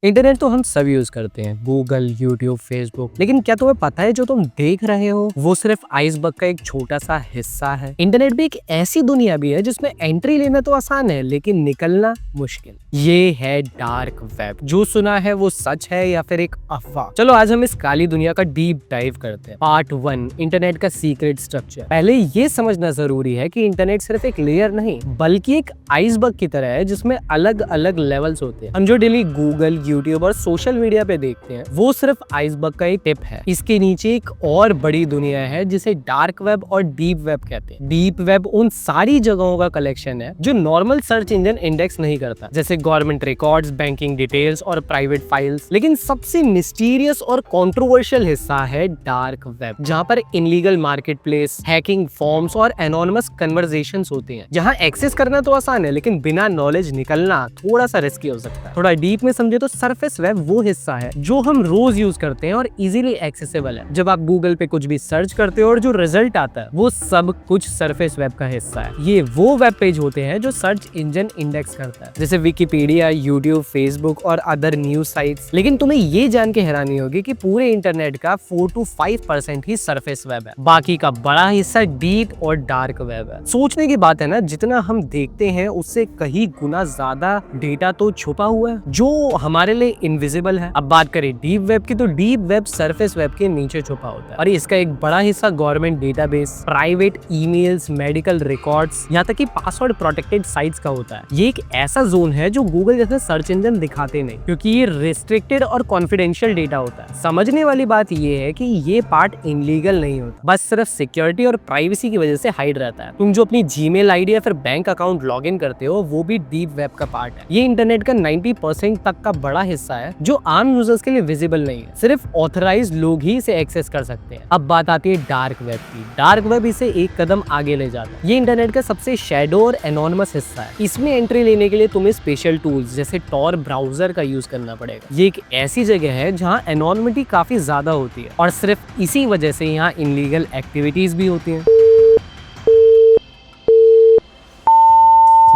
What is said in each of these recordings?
Internet तो हम सब यूज करते हैं, गूगल, यूट्यूब, फेसबुक। लेकिन क्या तुम्हें पता है जो तुम देख रहे हो वो सिर्फ आइसबर्ग का एक छोटा सा हिस्सा है। इंटरनेट भी एक ऐसी दुनिया भी है जिसमें एंट्री लेना तो आसान है लेकिन निकलना मुश्किल। ये है डार्क वेब। जो सुना है वो सच है या फिर एक अफवाह? चलो आज हम इस काली दुनिया का डीप डाइव करते हैं। पार्ट 1, इंटरनेट का सीक्रेट स्ट्रक्चर। पहले ये समझना जरूरी है कि इंटरनेट सिर्फ एक लेयर नहीं बल्कि एक आइसबर्ग की तरह है जिसमें अलग अलग लेवल्स होते हैं। हम जो डेली गूगल, यूट्यूब और सोशल मीडिया पे देखते हैं वो सिर्फ आइसबर्ग का एक टिप है। इसके नीचे एक और बड़ी दुनिया है जिसे डार्क वेब और डीप वेब कहते हैं। डीप वेब उन सारी जगहों का कलेक्शन है जो नॉर्मल सर्च इंजन इंडेक्स नहीं करता, जैसे गवर्नमेंट रिकॉर्ड्स, बैंकिंग डिटेल्स और प्राइवेट फाइल्स। लेकिन सबसे मिस्टीरियस और कंट्रोवर्शियल हिस्सा है डार्क वेब, जहाँ पर illegal market place, hacking forms और एनोनिमस कन्वर्सेशंस होते हैं, जहाँ एक्सेस करना तो आसान है लेकिन बिना नॉलेज निकलना थोड़ा सा रिस्की हो सकता है। थोड़ा डीप में समझे तो सरफेस वेब वो हिस्सा है जो हम रोज यूज करते हैं और इजीली एक्सेसिबल है। जब आप गूगल पे कुछ भी सर्च करते हो और जो रिजल्ट आता है वो सब कुछ सरफेस वेब का हिस्सा है। ये वो वेब पेज होते हैं जो सर्च इंजन इंडेक्स करता है, जैसे विकिपीडिया, यूट्यूब, फेसबुक और अदर न्यूज साइट्स। लेकिन तुम्हें ये जान के हैरानी होगी कि पूरे इंटरनेट का 4 to 5% ही सरफेस वेब है, बाकी का बड़ा हिस्सा डीप और डार्क वेब है। सोचने की बात है ना, जितना हम देखते हैं उससे कहीं गुना ज्यादा डेटा तो छुपा हुआ है जो हमारे लिए इनविजिबल है। अब बात करें डीप वेब की, तो डीप वेब सरफेस वेब के नीचे छुपा होता है और इसका एक बड़ा हिस्सा government database, private emails, medical records, यहाँ तक कि पासवर्ड प्रोटेक्टेड साइट्स का होता है। ये एक ऐसा जोन है जो गूगल जैसे सर्च इंजन दिखाते नहीं, क्योंकि ये रिस्ट्रिक्टेड और कॉन्फिडेंशियल डेटा होता है। समझने वाली बात ये है कि ये पार्ट इनलीगल नहीं होता, बस सिर्फ सिक्योरिटी और प्राइवेसी की वजह से हाइड रहता है। तुम जो अपनी जीमेल आईडी या फिर बैंक अकाउंट लॉग इन करते हो वो भी डीप वेब का पार्ट है। ये इंटरनेट का 90% तक का बड़ा हिस्सा है जो आम यूजर्स के लिए विजिबल नहीं है, सिर्फ ऑथराइज्ड लोग ही इसे एक्सेस कर सकते हैं। अब बात आती है डार्क वेब की। डार्क वेब इसे एक कदम आगे ले जाता है। ये इंटरनेट का सबसे शैडो और एनोनिमस हिस्सा है। इसमें एंट्री लेने के लिए तुम्हें स्पेशल टूल्स जैसे टॉर ब्राउजर का यूज करना पड़ेगा। ये एक ऐसी जगह है जहाँ एनोनिमिटी काफी ज्यादा होती है और सिर्फ इसी वजह से यहाँ इनलीगल एक्टिविटीज भी होती हैं।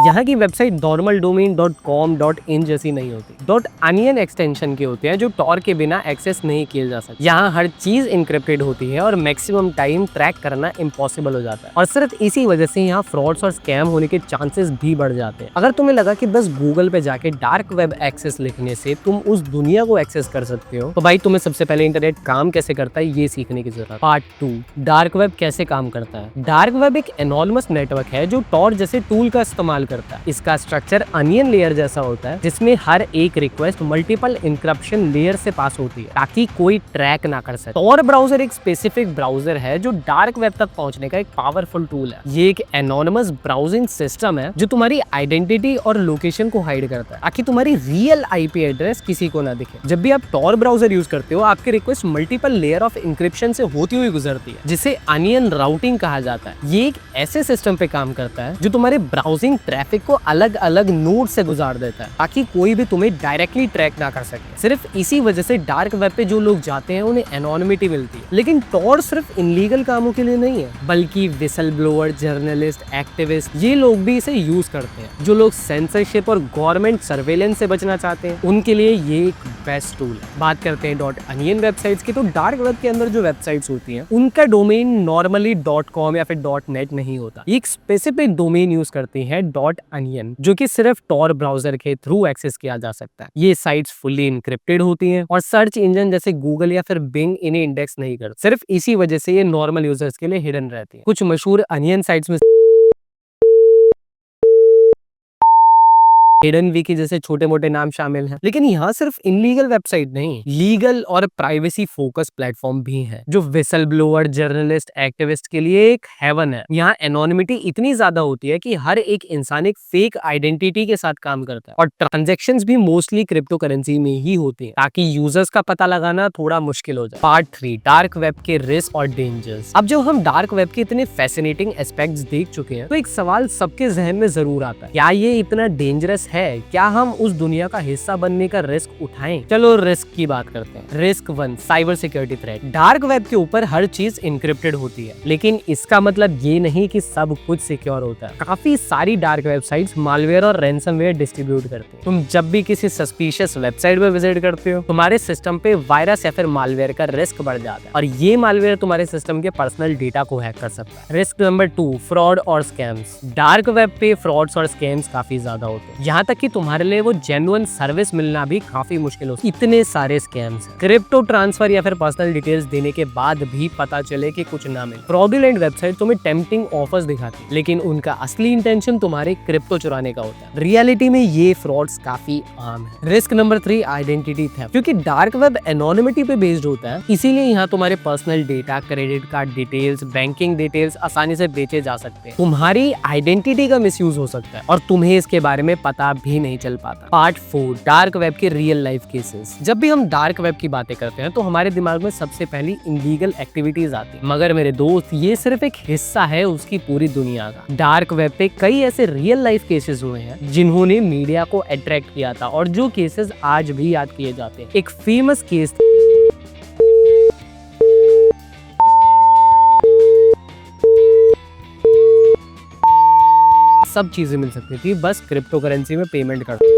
यहाँ की वेबसाइट normaldomain.com.in जैसी नहीं होती। .onion एक्सटेंशन के होते हैं जो टॉर के बिना एक्सेस नहीं किए जा सकते। यहाँ हर चीज इंक्रिप्टेड होती है और मैक्सिमम टाइम ट्रैक करना इम्पॉसिबल हो जाता है और सिर्फ इसी वजह से यहाँ फ्रॉड्स और स्कैम होने के चांसेस भी बढ़ जाते हैं। अगर तुम्हें लगा कि बस गूगल पे जाके डार्क वेब एक्सेस लिखने से तुम उस दुनिया को एक्सेस कर सकते हो, तो भाई तुम्हें सबसे पहले इंटरनेट काम कैसे करता है ये सीखने की जरूरत। पार्ट 2, डार्क वेब कैसे काम करता है। डार्क वेब एक एनोनिमस नेटवर्क है जो टॉर जैसे टूल का इस्तेमाल करता है। इसका स्ट्रक्चर अनियन लेयर जैसा होता है जिसमें हर एक रिक्वेस्ट मल्टीपल इंक्रिप्शन लेयर से पास होती है ताकि कोई ट्रैक ना कर सके। टॉर ब्राउजर एक स्पेसिफिक ब्राउजर है जो डार्क वेब तक पहुंचने का एक पावरफुल टूल है। ये एक एनोनिमस ब्राउजिंग सिस्टम है जो तुम्हारी आइडेंटिटी और लोकेशन को हाइड करता है ताकि तुम्हारी रियल आईपी एड्रेस किसी को ना दिखे। जब भी आप टॉर ब्राउजर यूज करते हो आपकी request multiple layer of encryption से होती हुई गुजरती है जिसे अनियन राउटिंग कहा जाता है। ये एक ऐसे सिस्टम पे काम करता है जो तुम्हारे ब्राउजिंग ट्रैफिक को अलग अलग नोड से गुजार देता है ताकि कोई भी तुम्हें डायरेक्टली ट्रैक ना कर सके। सिर्फ इसी वजह से डार्क वेब पे जो लोग जाते हैं उन्हें एनोनिमिटी मिलती है। लेकिन टॉर सिर्फ इनलीगल कामों के लिए नहीं है बल्कि विसल ब्लोअर, जर्नलिस्ट, एक्टिविस्ट, ये लोग भी इसे यूज करते हैं। जो लोग सेंसरशिप और गवर्नमेंट सर्वेलेंस से बचना चाहते हैं उनके लिए ये एक बेस्ट टूल है। बात करते हैं .onion वेबसाइट्स की, तो डार्क वेब के अंदर जो वेबसाइट्स होती हैं उनका डोमेन नॉर्मली .com या फिर .net नहीं होता। ये एक स्पेसिफिक डोमेन यूज करती है .onion, जो कि सिर्फ टॉर ब्राउजर के थ्रू एक्सेस किया जा सकता है। ये साइट्स फुली इनक्रिप्टेड होती हैं और सर्च इंजन जैसे गूगल या फिर बिंग इन्हें इंडेक्स नहीं करते। सिर्फ इसी वजह से ये नॉर्मल यूजर्स के लिए हिडन रहती है। कुछ मशहूर अनियन साइट्स में हिडन विकी जैसे छोटे मोटे नाम शामिल हैं। लेकिन यहाँ सिर्फ इनलीगल वेबसाइट नहीं, लीगल और प्राइवेसी फोकस प्लेटफॉर्म भी है जो विसल ब्लोअर, जर्नलिस्ट, एक्टिविस्ट के लिए एक हेवन है। यहाँ एनोनिमिटी इतनी ज्यादा होती है कि हर एक इंसान एक फेक आइडेंटिटी के साथ काम करता है और ट्रांजेक्शंस भी मोस्टली क्रिप्टो करेंसी में ही होती है ताकि यूजर्स का पता लगाना थोड़ा मुश्किल हो जाए। पार्ट 3, डार्क वेब के रिस्क और डेंजर्स। अब जब हम डार्क वेब के इतने फैसिनेटिंग एस्पेक्ट्स देख चुके हैं तो एक सवाल सबके जहन में जरूर आता है, क्या ये इतना डेंजरस है, क्या हम उस दुनिया का हिस्सा बनने का रिस्क उठाएं? चलो रिस्क की बात करते हैं। Risk 1, cyber security threat. Dark web के ऊपर हर चीज इंक्रिप्टेड होती है, लेकिन इसका मतलब ये नहीं कि सब कुछ सिक्योर होता है। काफी सारी डार्क वेबसाइट्स मालवेयर और रैंसमवेयर डिस्ट्रीब्यूट करती हैं। तुम जब भी किसी सस्पिशियस वेबसाइट पे विजिट करते हो, तुम्हारे सिस्टम पे वायरस या फिर मालवेयर का रिस्क बढ़ जाता है, और ये मालवेयर तुम्हारे सिस्टम के पर्सनल डेटा को हैक कर सकता है। रिस्क नंबर 2, फ्रॉड और स्कैम्स। डार्क वेब पे फ्रॉड्स और स्कैम्स काफी ज्यादा होते हैं, यहाँ तक कि तुम्हारे लिए वो जेन्युइन सर्विस मिलना भी काफी मुश्किल होता है। इतने सारे स्कैम्स हैं। क्रिप्टो ट्रांसफर या फिर पर्सनल डिटेल्स देने के बाद भी पता चले कि कुछ ना मिले। फ्रॉडुलेंट वेबसाइट तुम्हें टेम्पटिंग ऑफर्स दिखाती है, लेकिन उनका असली इंटेंशन तुम्हारे क्रिप्टो चुराने का होता है। रियलिटी में ये फ्रॉड्स काफी आम है। Risk number 3, identity theft. क्योंकि डार्क वेब एनोनिमिटी पे बेस्ड होता है, इसीलिए यहाँ तुम्हारे personal data, credit card details, banking details आसानी से बेचे जा सकते हैं। तुम्हारी आइडेंटिटी का मिसयूज हो सकता है और तुम्हें इसके बारे में पता भी नहीं चल पाता। पार्ट 4, डार्क वेब के रियल लाइफ केसेस। जब भी हम डार्क वेब की बातें करते हैं तो हमारे दिमाग में सबसे पहली इलीगल एक्टिविटीज आती है, मगर मेरे दोस्त ये सिर्फ एक हिस्सा है उसकी पूरी दुनिया का। डार्क वेब पे कई ऐसे रियल लाइफ केसेस हुए हैं जिन्होंने मीडिया को अट्रैक्ट किया था, और जो केसेस आज भी याद किए जाते हैं। एक फेमस केस सब चीजें मिल सकती थी, बस क्रिप्टो करेंसी में पेमेंट कर।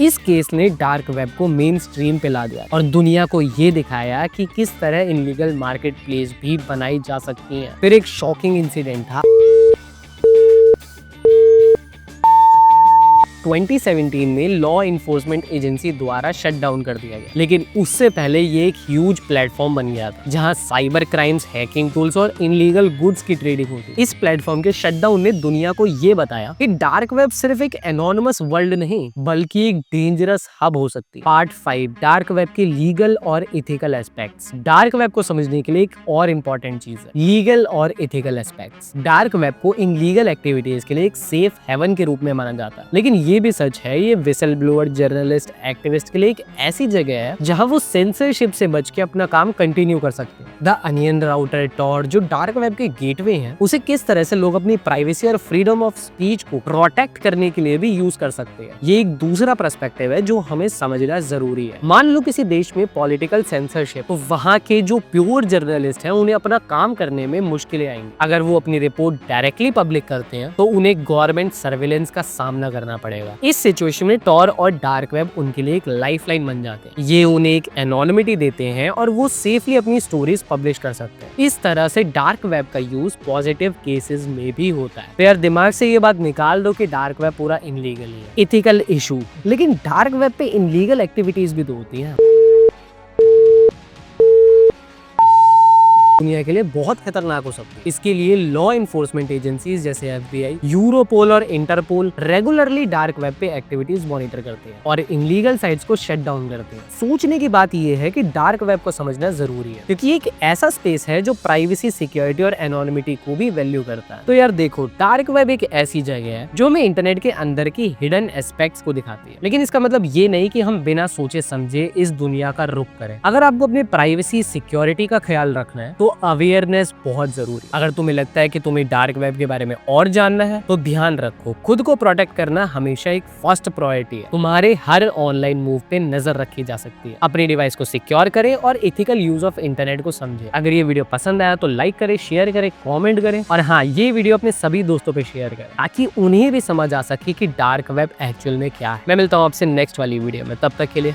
इस केस ने डार्क वेब को मेन स्ट्रीम पे ला दिया और दुनिया को ये दिखाया कि किस तरह इनलीगल मार्केट प्लेस भी बनाई जा सकती हैं। फिर एक शॉकिंग इंसिडेंट था 2017 में लॉ इन्फोर्समेंट एजेंसी द्वारा शट डाउन कर दिया गया, लेकिन उससे पहले ये एक ह्यूज प्लेटफॉर्म बन गया था जहां साइबर क्राइम्स, हैकिंग टूल्स और इनलीगल गुड्स की ट्रेडिंग होती। इस प्लेटफॉर्म के शटडाउन ने दुनिया को ये बताया कि डार्क वेब सिर्फ एक एनोनिमस वर्ल्ड नहीं बल्कि एक डेंजरस हब हो सकती है। पार्ट 5, डार्क वेब के लीगल और इथिकल एस्पेक्ट्स। डार्क वेब को समझने के लिए एक और इम्पोर्टेंट चीज है, लीगल और इथिकल एस्पेक्ट्स। डार्क वेब को इन लीगल एक्टिविटीज के लिए एक सेफ हेवन के रूप में माना जाता है, लेकिन ये भी सच है ये विसल ब्लोअर, जर्नलिस्ट, एक्टिविस्ट के लिए एक ऐसी जगह है जहां वो सेंसरशिप से बच के अपना काम कंटिन्यू कर सकते हैं। द अनियन राउटर, टॉर, जो डार्क वेब के गेटवे हैं, उसे किस तरह से लोग अपनी प्राइवेसी और फ्रीडम ऑफ स्पीच को प्रोटेक्ट करने के लिए भी यूज कर सकते हैं। ये एक दूसरा पर्सपेक्टिव है जो हमें समझना जरूरी है। मान लो किसी देश में पॉलिटिकल सेंसरशिप, तो वहाँ के जो प्योर जर्नलिस्ट हैं उन्हें अपना काम करने में मुश्किलें आएंगी। अगर वो अपनी रिपोर्ट डायरेक्टली पब्लिक करते हैं तो उन्हें गवर्नमेंट सर्विलेंस का सामना करना पड़ेगा। इस सिचुएशन में टॉर और डार्क वेब उनके लिए एक लाइफलाइन बन जाते हैं। ये उन्हें एक एनोनिमिटी देते हैं और वो सेफली अपनी स्टोरीज पब्लिश कर सकते हैं। इस तरह से डार्क वेब का यूज पॉजिटिव केसेस में भी होता है। तो यार दिमाग से ये बात निकाल दो कि डार्क वेब पूरा इनलीगल है, इथिकल इशू। लेकिन डार्क वेब पे इनलीगल एक्टिविटीज भी तो होती हैं, दुनिया के लिए बहुत खतरनाक हो सकती है। इसके लिए लॉ इन्फोर्समेंट एजेंसीज जैसे FBI, यूरोपोल और इंटरपोल रेगुलरली डार्क वेब पे एक्टिविटीज मॉनिटर करते हैं और इनलीगल साइट्स को शट डाउन करते हैं। सोचने की बात यह है कि डार्क वेब को समझना जरूरी है, क्योंकि एक ऐसा स्पेस है जो प्राइवेसी, सिक्योरिटी और एनोनिमिटी को भी वैल्यू करता है। तो यार देखो, डार्क वेब एक ऐसी जगह है जो हमें इंटरनेट के अंदर की हिडन एस्पेक्ट्स को दिखाती है, लेकिन इसका मतलब ये नहीं कि हम बिना सोचे समझे इस दुनिया का रुख करें। अगर आपको अपने प्राइवेसी, सिक्योरिटी का ख्याल रखना है तो अवेयरनेस बहुत जरूरी। अगर तुम्हें लगता है कि तुम्हें डार्क वेब के बारे में और जानना है तो ध्यान रखो, खुद को प्रोटेक्ट करना हमेशा एक फर्स्ट प्रायोरिटी है। तुम्हारे हर ऑनलाइन मूव पे नजर रखी जा सकती है। अपने डिवाइस को सिक्योर करें और एथिकल यूज ऑफ इंटरनेट को समझें। अगर ये वीडियो पसंद आया तो लाइक करें, शेयर करें, कॉमेंट करें, और हाँ, ये वीडियो अपने सभी दोस्तों पे शेयर करें ताकि उन्हें भी समझ आ सके कि डार्क वेब एक्चुअल में क्या है। मैं मिलता हूँ आपसे नेक्स्ट वाली वीडियो में, तब तक के लिए